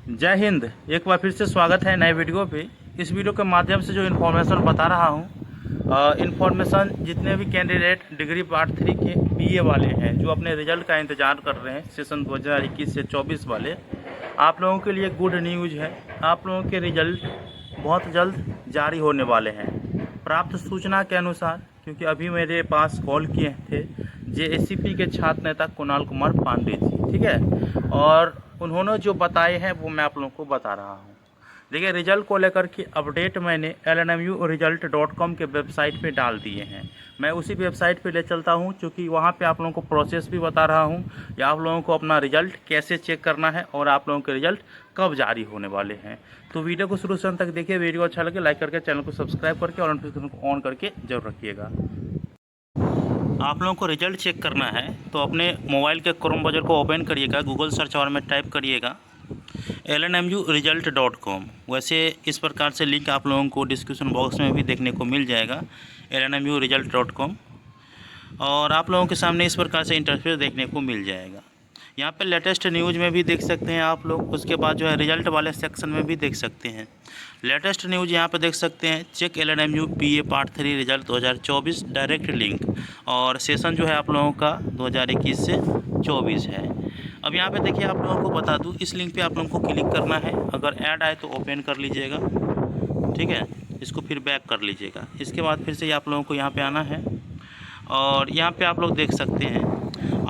जय हिंद। एक बार फिर से स्वागत है नए वीडियो पे। इस वीडियो के माध्यम से जो इन्फॉर्मेशन बता रहा हूँ, इन्फॉर्मेशन जितने भी कैंडिडेट डिग्री पार्ट 3 के बीए वाले हैं जो अपने रिजल्ट का इंतज़ार कर रहे हैं सेशन 2021 से 24 वाले, आप लोगों के लिए गुड न्यूज़ है। आप लोगों के रिजल्ट बहुत जल्द जारी होने वाले हैं। प्राप्त सूचना के अनुसार, क्योंकि अभी मेरे पास कॉल किए थे जेएसीपी के छात्र नेता कुणाल कुमार पांडे जी, ठीक है, और उन्होंने जो बताए हैं वो मैं आप लोगों को बता रहा हूँ। देखिए, रिजल्ट को लेकर के अपडेट मैंने lnmuresult.com के वेबसाइट पे डाल दिए हैं। मैं उसी वेबसाइट पे ले चलता हूँ, क्योंकि वहाँ पे आप लोगों को प्रोसेस भी बता रहा हूँ या आप लोगों को अपना रिजल्ट कैसे चेक करना है और आप लोगों के रिजल्ट कब जारी होने वाले हैं। तो वीडियो को शुरू से अंत तक देखिए। वीडियो अच्छा लगे लाइक करके चैनल को सब्सक्राइब करके और नोटिफिकेशन को ऑन करके जरूर रखिएगा। आप लोगों को रिजल्ट चेक करना है तो अपने मोबाइल के क्रोम ब्राउज़र को ओपन करिएगा, गूगल सर्च बार में टाइप करिएगा lnmuresult.com। वैसे इस प्रकार से लिंक आप लोगों को डिस्क्रिप्शन बॉक्स में भी देखने को मिल जाएगा lnmuresult.com, और आप लोगों के सामने इस प्रकार से इंटरफेस देखने को मिल जाएगा। यहाँ पे लेटेस्ट न्यूज़ में भी देख सकते हैं आप लोग। उसके बाद जो है रिजल्ट वाले सेक्शन में भी देख सकते हैं। लेटेस्ट न्यूज़ यहाँ पे देख सकते हैं, check LNMU BA part 3 result 2024 direct link, और सेशन जो है आप लोगों का 2021 से 24 है। अब यहाँ पे देखिए, आप लोगों को बता दूँ, इस लिंक पे आप लोगों को क्लिक करना है। अगर ऐड आए तो ओपन कर लीजिएगा, ठीक है, इसको फिर बैक कर लीजिएगा। इसके बाद फिर से आप लोगों को यहाँ पर आना है, और यहाँ पर आप लोग देख सकते हैं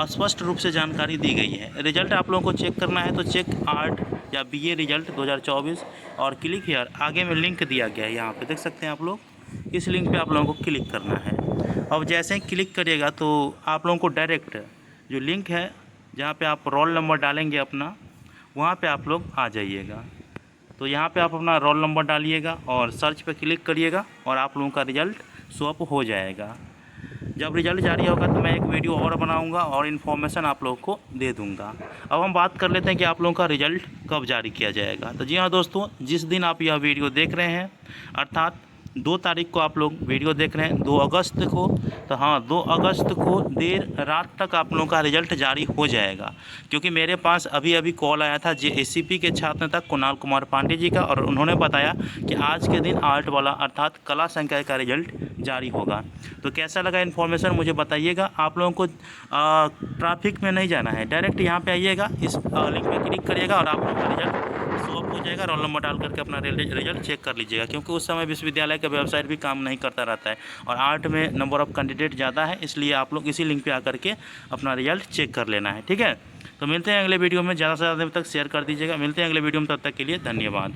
स्पष्ट रूप से जानकारी दी गई है। रिजल्ट आप लोगों को चेक करना है तो चेक आर्ट या बीए रिजल्ट 2024 और क्लिक हियर, आगे में लिंक दिया गया है, यहाँ पे देख सकते हैं आप लोग। इस लिंक पे आप लोगों को क्लिक करना है। अब जैसे ही क्लिक करिएगा तो आप लोगों को डायरेक्ट जो लिंक है जहाँ पे आप रोल नंबर डालेंगे अपना, वहाँ पे आप लोग आ जाइएगा। तो यहाँ पे आप अपना रोल नंबर डालिएगा और सर्च पे क्लिक करिएगा और आप लोगों का रिजल्ट शो हो जाएगा। जब रिजल्ट जारी होगा तो मैं एक वीडियो और बनाऊंगा और इन्फॉर्मेशन आप लोगों को दे दूंगा। अब हम बात कर लेते हैं कि आप लोगों का रिजल्ट कब जारी किया जाएगा। तो जी हाँ दोस्तों, जिस दिन आप यह वीडियो देख रहे हैं, अर्थात 2 तारीख को आप लोग वीडियो देख रहे हैं, 2 अगस्त को, तो हाँ 2 अगस्त को देर रात तक आप लोगों का रिजल्ट जारी हो जाएगा। क्योंकि मेरे पास अभी कॉल आया था जेएसीपी के छात्र नेता कुणाल कुमार पांडे जी का, और उन्होंने बताया कि आज के दिन आर्ट वाला अर्थात कला संकाय का रिजल्ट जारी होगा। तो कैसा लगा इन्फॉर्मेशन मुझे बताइएगा। आप लोगों को ट्रैफिक में नहीं जाना है, डायरेक्ट यहाँ पे आइएगा, इस लिंक पे क्लिक करिएगा और आप लोगों का रिजल्ट शो अप हो जाएगा। रोल नंबर डाल करके अपना रिजल्ट चेक कर लीजिएगा, क्योंकि उस समय विश्वविद्यालय का वेबसाइट भी काम नहीं करता रहता है और आर्ट में नंबर ऑफ़ कैंडिडेट ज़्यादा है, इसलिए आप लोग इसी लिंक पे आकर के अपना रिजल्ट चेक कर लेना है, ठीक है। तो मिलते हैं अगले वीडियो में। ज़्यादा से ज़्यादा तक शेयर कर दीजिएगा। मिलते हैं अगले वीडियो में, तब तक के लिए धन्यवाद।